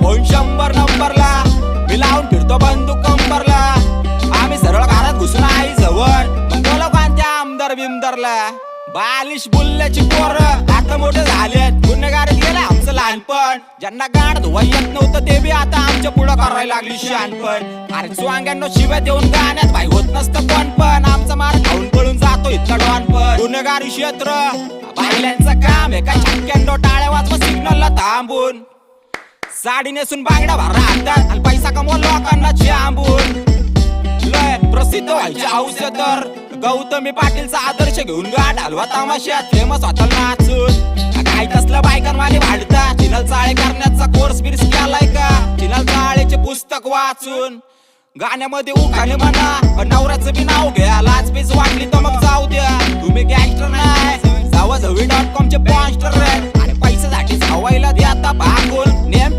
Phone 100 नंबरला, मी लावून फिरतो बंदूक कंबरला. आम्ही सरळ घरात घुसून आई जवळ, मग बोला कोणत्या आमदार बिमदारला. बालिश बुल्ल्याची पोरं आता मोठे झालेत, गुन्हेगारीत गेलं आमचं लहानपण. ज्यांना गाड धुवा येत नव्हतं ते बी आता आमच्या पुढं करायला लागली शहाणपण. अरे स्वांग्यांनो शिव्या देऊन गाण्यात भाई होत नसतं कोण पण, आमचा मार खाऊन पळून जातो इतका डॉनपण. गुन्हेगारी क्षेत्र बायलांचं काम आहे काय, छक्क्यांनो टाळ्या वाजवा सिग्नलला थांबून. साडी नेसून बांगड्या भरा हातात आणि पैसा कमवून लोकांना चांबून. लय प्रसिद्ध व्हायचे औषध तर गौतमी पाटीलचा आदर्श घेऊन गाड हलवा तमाशात, फेमस होता नाचून. काय कसलं बायकांवाले भाडता, चिनल चाळे करण्याचा कोर्स बिर्स केलाय का, चिनल चाळेचे पुस्तक वाचून. गाण्यामध्ये उखाणे म्हणा, नवऱ्याचं बी नाव घ्या, लाचबीज वाटली तर मग जाऊ द्या. तुम्ही गँगस्टर नाही, जावा झवी.com चे बॉन्स्टर रे, आणि पैशासाठी जावायला द्या आता भागून. नेम